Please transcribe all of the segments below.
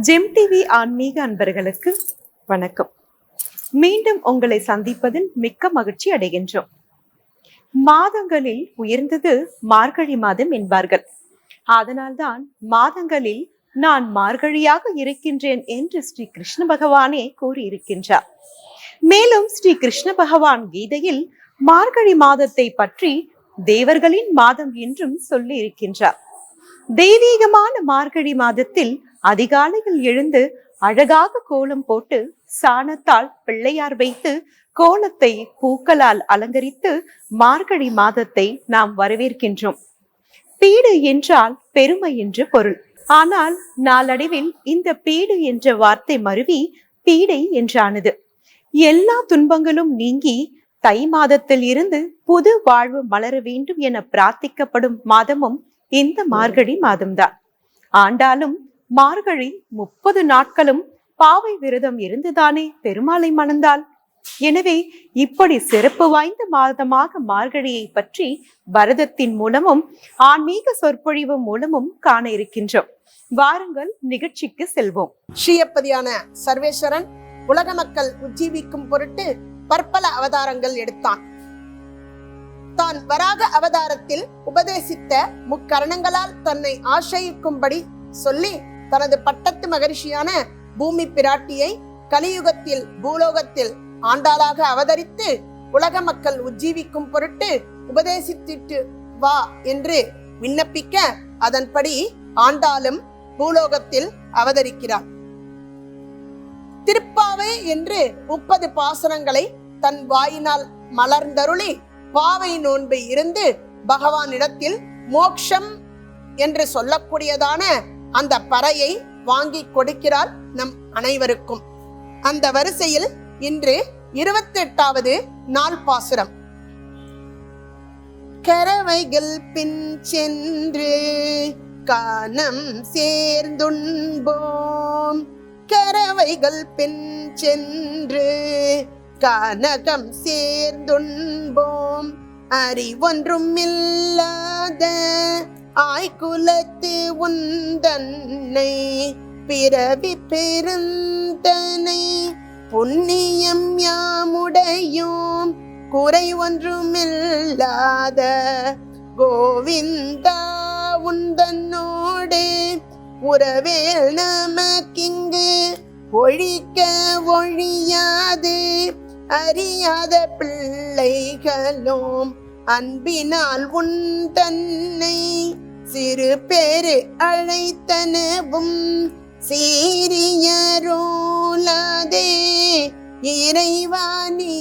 GeM TV ஆன்மீக அன்பர்களுக்கு வணக்கம். மீண்டும் உங்களை சந்திப்பதில் மிக்க மகிழ்ச்சி அடைகின்றோம். மாதங்களில் உயர்ந்தது மார்கழி மாதம் என்பார்கள். அதனால்தான் மாதங்களில் நான் மார்கழியாக இருக்கின்றேன் என்று ஸ்ரீ கிருஷ்ண பகவானே கூறியிருக்கின்றார். மேலும் ஸ்ரீ கிருஷ்ண பகவான் கீதையில் மார்கழி மாதத்தை பற்றி தேவர்களின் மாதம் என்றும் சொல்லி இருக்கின்றார். தெய்வீகமான மார்கழி மாதத்தில் அதிகாலையில் எழுந்து அழகாக கோலம் போட்டு சாணத்தால் பிள்ளையார் வைத்து கோலத்தை பூக்களால் அலங்கரித்து மார்கழி மாதத்தை நாம் வரவேற்கின்றோம். பீடு என்றால் பெருமை என்று பொருள். ஆனால் நாளடைவில் இந்த பீடு என்ற வார்த்தை மருவி பீடை என்றானது. எல்லா துன்பங்களும் நீங்கி தை மாதத்தில் இருந்து புது வாழ்வு மலர வேண்டும் என பிரார்த்திக்கப்படும் மாதமும் இந்த மார்கழி மாதம்தான். ஆண்டாலும் மார்கழி 30 நாட்களும் பாவை விரதம் இருந்துதானே பெருமாளை மணந்தாள். எனவே இப்படி சிறப்பு வாய்ந்த மாதமாக மார்கழியை பற்றி பரதத்தின் மூலமும் ஆன்மீக சொற்பொழிவு மூலமும் காண இருக்கின்றோம். வாருங்கள் நிகழ்ச்சிக்கு செல்வோம். ஸ்ரீயப்பதியான சர்வேஸ்வரன் உலக மக்கள் உஜ்ஜீவிக்கும் பொருட்டு பற்பல அவதாரங்கள் எடுத்தான். தான் வராக அவதாரத்தில் உபதேசித்த முக்கரணங்களால் தன்னை ஆசிரியிக்கும்படி சொல்லி தனது பட்டத்து மகரிஷியான பூமி பிராட்டியை கலியுகத்தில் பூலோகத்தில் ஆண்டாளாக அவதரித்து உலக மக்கள் உஜ்ஜீவிக்கும் பொருட்டு உபதேசித்திட்டு வா என்று விண்ணப்பிக்க அதன்படி ஆண்டாளும் பூலோகத்தில் அவதரிக்கிறார். திருப்பாவை என்று 30 பாசுரங்களை தன் வாயினால் மலர்ந்தருளி பாவை நோன்பை இருந்து பகவானிடத்தில் மோக்ஷம் என்று சொல்லக்கூடியதான அந்த பறையை வாங்கி கொடுக்கிறார் நம் அனைவருக்கும். அந்த வரிசையில் இன்று 28வது நாள் பாசுரம். கரவைகள் பின் சென்று கானம் சேர்ந்துண்போம், கரவைகள் பின் சென்று கனகம் சேர்ந்துண்போம், அறிவொன்றும் இல்லாத ஆய்குலத்து உந்தன்னை பிறவி பெருந்தனை புண்ணியம் யாமுடையோம் குறை ஒன்றுமில்லாத கோவிந்தா உந்தன்னோடு உறவேல் நமக்கிங்கு ஒழிக்க ஒழியாது அறியாத பிள்ளைகளோம் அன்பினால் உன் தன்னை சிறு பேரு அழைத்தனவும் சீரியரோலாதே இறைவா நீ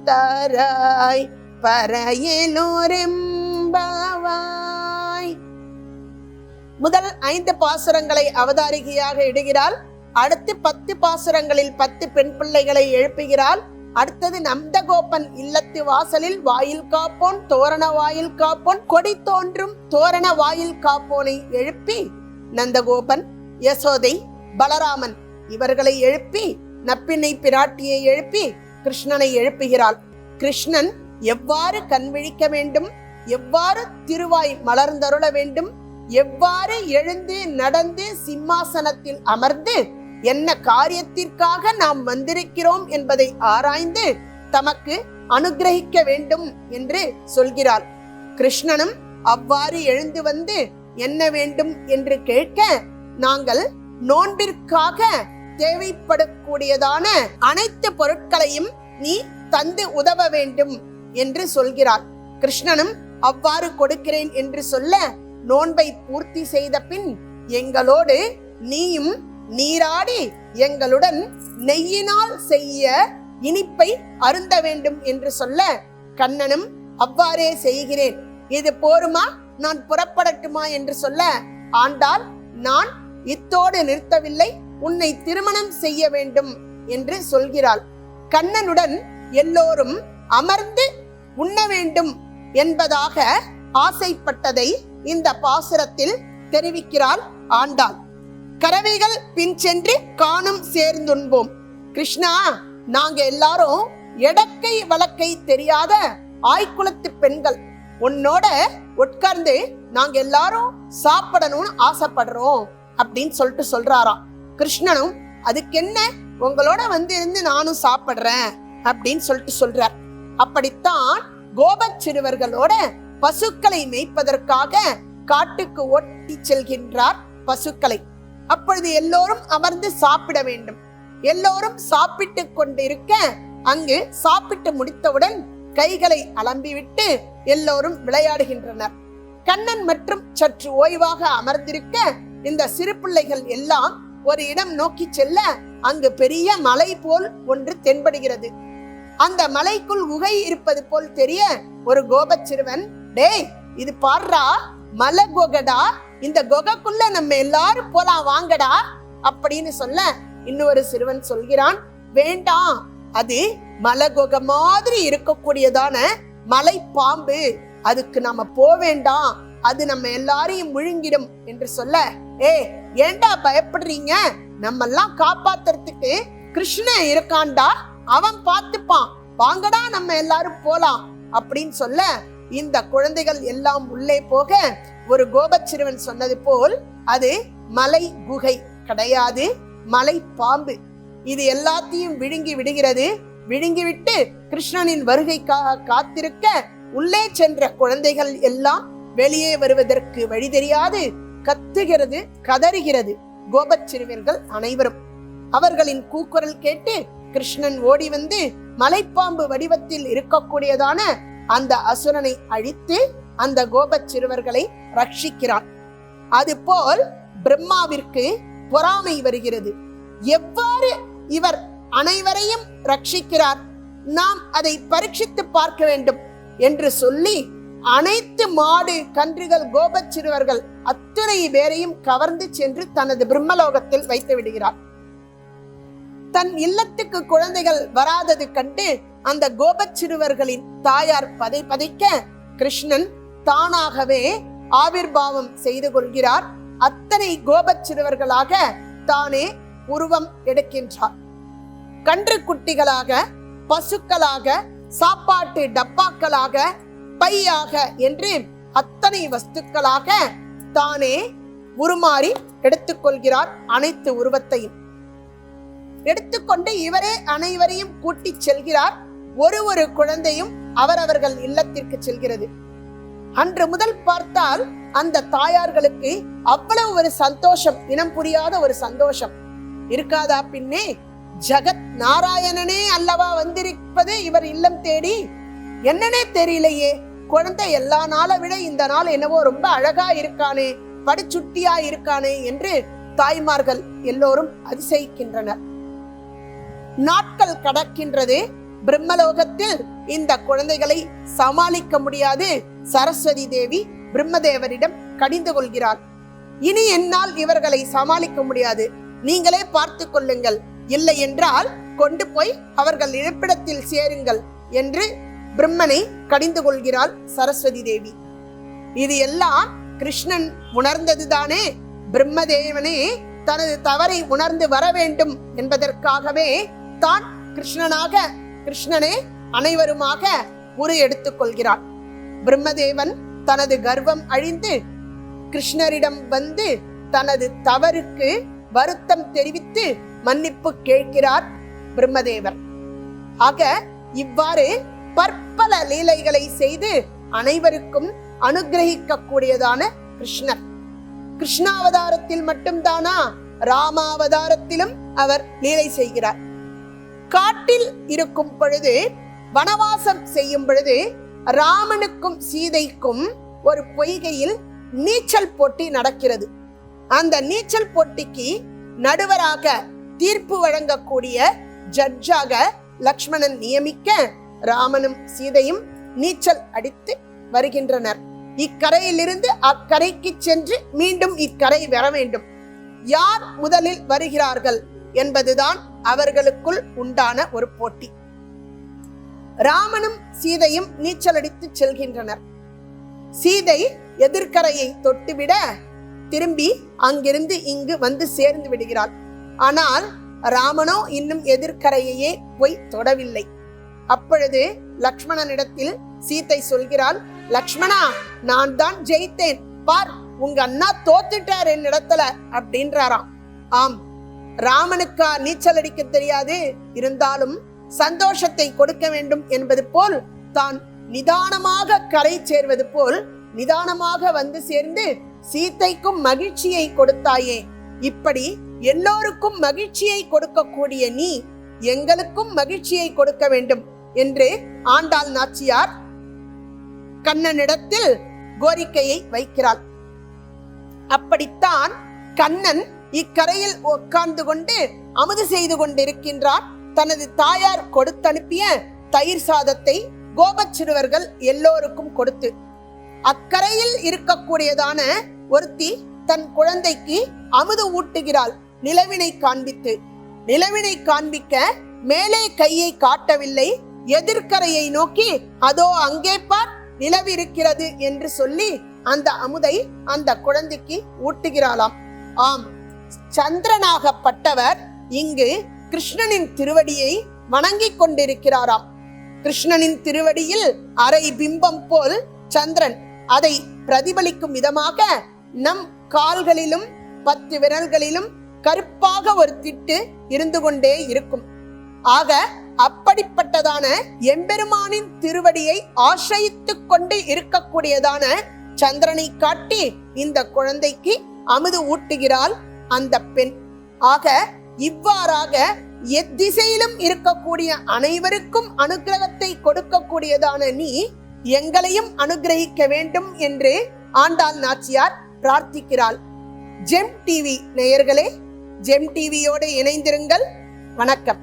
தாராய் பரையலோரெம்பாவாய். முதல் 5 பாசுரங்களை அவதாரிகையாக இடுகிறாள். அடுத்து 10 பாசுரங்களில் 10 பெண் பிள்ளைகளை எழுப்புகிறாள். அடுத்தது நந்தகோபன் இல்லத்து வாசலில் வாயில் காப்போன் தோரண வாயில் காப்போன் கொடி தோன்றும் தோரண வாயில் காப்போனை எழுப்பி நந்தகோபன், யசோதை, பலராமன் இவர்களை எழுப்பி நப்பினை பிராட்டியை எழுப்பி கிருஷ்ணனை எழுப்புகிறாள். கிருஷ்ணன் எவ்வாறு கண் விழிக்க வேண்டும், எவ்வாறு திருவாய் மலர்ந்தருள வேண்டும், எவ்வாறு எழுந்து நடந்து சிம்மாசனத்தில் அமர்ந்து என்ன காரியத்திற்காக நாம் வந்திருக்கிறோம் என்பதை ஆராய்ந்து தமக்கு அனுகிரகிக்க வேண்டும் என்று சொல்கிறார். கிருஷ்ணனும் அவ்வாறு எழுந்து வந்து என்ன வேண்டும் என்று கேட்க, நாங்கள் நோன்பிற்காக தேவைப்படக்கூடியதான அனைத்து பொருட்களையும் நீ தந்து உதவ வேண்டும் என்று சொல்கிறார். கிருஷ்ணனும் அவ்வாறு கொடுக்கிறேன் என்று சொல்ல, நோன்பை பூர்த்தி செய்த பின் எங்களோடு நீயும் நீராடி எங்களுடன் நெய்யினால் செய்ய இனிப்பை அருந்த வேண்டும் என்று சொல்ல, கண்ணனும் அவ்வாறே செய்கிறேன், இது போருமா, நான் புறப்படட்டுமா என்று சொல்ல, ஆண்டாள் நான் இத்தோடு நிறுத்தவில்லை, உன்னை திருமணம் செய்ய வேண்டும் என்று சொல்கிறாள். கண்ணனுடன் எல்லோரும் அமர்ந்து உண்ண வேண்டும் என்பதாக ஆசைப்பட்டதை இந்த பாசுரத்தில் தெரிவிக்கிறாள் ஆண்டாள். கரவைகள் பின் சென்று காணும் சேர்ந்துண்போம். கிருஷ்ணா, நாங்க எல்லாரும் எடக்கை வழக்கை தெரியாத ஆய்குலத்து பெண்கள், உன்னோட உட்கார்ந்து நாங்க எல்லாரும் சாப்பிடணும்னு ஆசைப்படுறோம் அப்படின்னு சொல்றாராம். கிருஷ்ணனும் அதுக்கு என்ன, உங்களோட இருந்து நானும் சாப்பிடுறேன் அப்படின்னு சொல்றார். அப்படித்தான் கோபச் சிறுவர்களோட பசுக்களை மேய்ப்பதற்காக காட்டுக்கு ஓட்டி செல்கின்றார் பசுக்களை. அப்பொழுது எல்லோரும் அமர்ந்து சாப்பிட வேண்டும். எல்லோரும் சாப்பிட்டு கொண்டிருக்க அங்கு சாப்பிட்டு முடித்தவுடன் கைகளை அலம்பிவிட்டு எல்லோரும் விளையாடுகின்றனர். கண்ணன் மற்றும் சற்று ஓய்வாக அமர்ந்திருக்க இந்த சிறு பிள்ளைகள் எல்லாம் ஒரு இடம் நோக்கி செல்ல அங்கு பெரிய மலை போல் ஒன்று தென்படுகிறது. அந்த மலைக்குள் குகை இருப்பது போல் தெரிய ஒரு கோபச் சிறுவன், டேய் இது பாடுறா மலை குகடா, இந்த குகைக்குள்ள நம்ம எல்லாரும் போலாம் வாங்கடா அப்படின்னு சொல்ல இன்னொரு சிறுவன் சொல்கிறான், வேண்டாம், அது மலை குகை மாதிரி இருக்கக்கூடியதான மலை பாம்பு, அதுக்கு நம்ம போக வேண்டாம், அது நம்ம எல்லாரையும் முழுங்கிடும் என்று சொல்ல, ஏண்டா பயப்படுறீங்க, நம்ம எல்லாம் காப்பாத்துறதுக்கு கிருஷ்ணன் இருக்கான்டா, அவன் பார்த்துப்பான், வாங்கடா நம்ம எல்லாரும் போலாம் அப்படின்னு சொல்ல இந்த குழந்தைகள் எல்லாம் உள்ளே போக ஒரு கோபச் சிறுவன் சொன்னது போல் அது மலை குகை கிடையாது, மலை பாம்பு. இது எல்லாத்தையும் விழுங்கி விடுகிறது. விழுங்கிவிட்டு கிருஷ்ணனின் வருகைக்காக காத்திருக்க உள்ளே சென்ற குழந்தைகள் எல்லாம் வெளியே வருவதற்கு வழி தெரியாது கத்துகிறது, கதறுகிறது கோபச் சிறுவர்கள் அனைவரும். அவர்களின் கூக்குரல் கேட்டு கிருஷ்ணன் ஓடி வந்து மலைப்பாம்பு வடிவத்தில் இருக்கக்கூடியதான அந்த அசுரனை அழித்து அந்த கோபச் சிறுவர்களை ரட்சிக்கிறான். அதுபோல் பிரம்மாவிற்கு பொறாமை வருகிறது. எவ்வாறு இவர் அனைவரையும் ரட்சிக்கிறார், நாம் அதை பரீட்சித்து பார்க்க வேண்டும் என்று சொல்லி அனைத்து மாடு கன்றுகள் கோபச் சிறுவர்கள் அத்தனை பேரையும் கவர்ந்து சென்று தனது பிரம்மலோகத்தில் வைத்து விடுகிறார். தன் இல்லத்துக்கு குழந்தைகள் வராதது கண்டு அந்த கோபச் சிறுவர்களின் தாயார் பதைக்க கிருஷ்ணன் தானாகவே ஆவிர்பாவம் செய்து கொள்கிறார். அத்தனை கோபச் சிறுவர்களாக தானே உருவம் எடுக்கின்றார். கன்று குட்டிகளாக, பசுக்களாக, சாப்பாட்டு டப்பாக்களாக, பையாக என்று அத்தனை வஸ்துக்களாக தானே உருமாறி எடுத்துக்கொள்கிறார். அனைத்து உருவத்தையும் எடுத்துக்கொண்டு இவரே அனைவரையும் கூட்டி செல்கிறார். ஒரு குழந்தையும் அவரவர்கள் இல்லத்திற்கு செல்கிறது. அன்று முதல் பார்த்தால் அந்த தாயார்களுக்கு அவ்வளவு ஒரு சந்தோஷம், இனம் புரியாத ஒரு சந்தோஷம் இருக்காதா? பின்னே ஜகத் நாராயணனே அல்லவா வந்திருப்பது இவர் இல்லம் தேடி, என்னன்னே தெரியலையே, குழந்தை எல்லா நாளை விட இந்த நாள் என்னவோ ரொம்ப அழகா இருக்கானே, படுச்சுட்டியா இருக்கானே என்று தாய்மார்கள் எல்லோரும் அதிசயிக்கின்றனர். நாட்கள் கடக்கின்றது. பிரம்மலோகத்தில் இந்த குழந்தைகளை சமாளிக்க முடியாது சரஸ்வதி தேவி பிரம்மதேவரிடம் கடிந்து கொள்கிறார். இனி என்னால் இவர்களை சமாளிக்க முடியாது, நீங்களே பார்த்து கொள்ளுங்கள், இல்லை என்றால் கொண்டு போய் அவர்கள் இருப்பிடத்தில் சேருங்கள் என்று பிரம்மனை கடிந்து கொள்கிறாள் சரஸ்வதி தேவி. இது எல்லாம் கிருஷ்ணன் உணர்ந்ததுதானே. பிரம்மதேவனே தனது தவறை உணர்ந்து வர வேண்டும் என்பதற்காகவே தான் கிருஷ்ணனே அனைவருமாக உரு எடுத்துக் கொள்கிறார். பிரம்மதேவன் தனது கர்வம் அழிந்து கிருஷ்ணரிடம் வந்து தனது தவறுக்கு வருத்தம் தெரிவித்து மன்னிப்பு கேட்கிறார் பிரம்மதேவர். ஆக இவ்வாறு பற்பல லீலைகளை செய்து அனைவருக்கும் அனுகிரகிக்க கூடியதான கிருஷ்ணர். கிருஷ்ணாவதாரத்தில் மட்டும்தானா, ராமாவதாரத்திலும் அவர் லீலை செய்கிறார். காட்டில் இருக்கும் பொழுது, வனவாசம் செய்யும் பொழுது ராமனுக்கும் சீதைக்கும் ஒரு பொய்கையில் நீச்சல் போட்டி நடக்கிறது. அந்த நீச்சல் போட்டிக்கு நடுவராக தீர்ப்பு வழங்கக்கூடிய ஜட்ஜாக லக்ஷ்மணன் நியமிக்க ராமனும் சீதையும் நீச்சல் அடித்து வருகின்றனர். இக்கரையிலிருந்து அக்கரைக்கு சென்று மீண்டும் இக்கரை வர வேண்டும். யார் முதலில் வருகிறார்கள் என்பதுதான் அவர்களுக்குள் உண்டான ஒரு போட்டி. ராமனும் சீதையும் நீச்சல் அடித்து செல்கின்றனர். சீதை எதிர்கரையை தொட்டுவிட திரும்பி அங்கிருந்து இங்கு வந்து சேர்ந்து விடுகிறாள். ஆனால் ராமனோ இன்னும் எதிர்கரையையே போய் தொடவில்லை. அப்பொழுது லக்ஷ்மணனிடத்தில் சீதை சொல்கிறாள், லக்ஷ்மணா, நான் தான் ஜெயித்தேன் பார், உங்க அண்ணா தோத்துட்டார் என்னிடத்துல அப்படின்றாராம். ஆம், ராமனுக்கா நீச்சல் அடிக்க தெரியாது, இருந்தாலும் சந்தோஷத்தை கொடுக்க வேண்டும் என்பது போல் தான் நிதானமாக கரை சேர்வது போல் நிதானமாக வந்து சேர்ந்து சீதைக்கும் மகிழ்ச்சியை கொடுத்தாயே, இப்படி எல்லோருக்கும் மகிழ்ச்சியை கொடுக்கக்கூடிய நீ எங்களுக்கும் மகிழ்ச்சியை கொடுக்க வேண்டும் என்று ஆண்டாள் நாச்சியார் கண்ணனிடத்தில் கோரிக்கையை வைக்கிறாள். அப்படித்தான் கண்ணன் இக்கரையில் உட்கார்ந்து கொண்டு அமுது செய்து கொண்டிருக்கின்றார். தனது தாயார் கொடுத்தனுப்பிய தயிர் சாதத்தை கோபச் சிறுவர்கள் எல்லோருக்கும் கொடுத்து, அக்கரையில் இருக்கக்கூடியதான ஒருத்தி தன் குழந்தைக்கு அமுது ஊட்டுகிறாள். நிலவினை காண்பித்து, நிலவினை காண்பிக்க மேலே கையை காட்டவில்லை, எதிர்கரையை நோக்கி அதோ அங்கே பார் நிலவு இருக்கிறது என்று சொல்லி அந்த அமுதை அந்த குழந்தைக்கு ஊட்டுகிறாளாம். ஆம், சந்திரனாகப்பட்டவர் இங்கு கிருஷ்ணனின் திருவடியை வணங்கிக் கொண்டிருக்கிறாராம். கிருஷ்ணனின் திருவடியில் அரை பிம்பம் போல் சந்திரன், அதை பிரதிபலிக்கும் விதமாக நம் கால்களிலும் 10 விரல்களிலும் கருப்பாக ஒரு திட்டு இருந்து கொண்டே இருக்கும். ஆக அப்படிப்பட்டதான எம்பெருமானின் திருவடியை ஆசிரித்துக் கொண்டு இருக்கக்கூடியதான சந்திரனை காட்டி இந்த குழந்தைக்கு அமுது ஊட்டுகிறாள் அந்த பெண். ஆக இவ்வாறாக எத்திசையிலும் இருக்கக்கூடிய அனைவருக்கும் அனுகிரகத்தை கொடுக்கக்கூடியதான நீ எங்களையும் அனுகிரகிக்க வேண்டும் என்று ஆண்டாள் நாச்சியார் பிரார்த்திக்கிறாள். ஜெம் டிவி நேயர்களே, ஜெம் டிவியோடு இணைந்திருங்கள். வணக்கம்.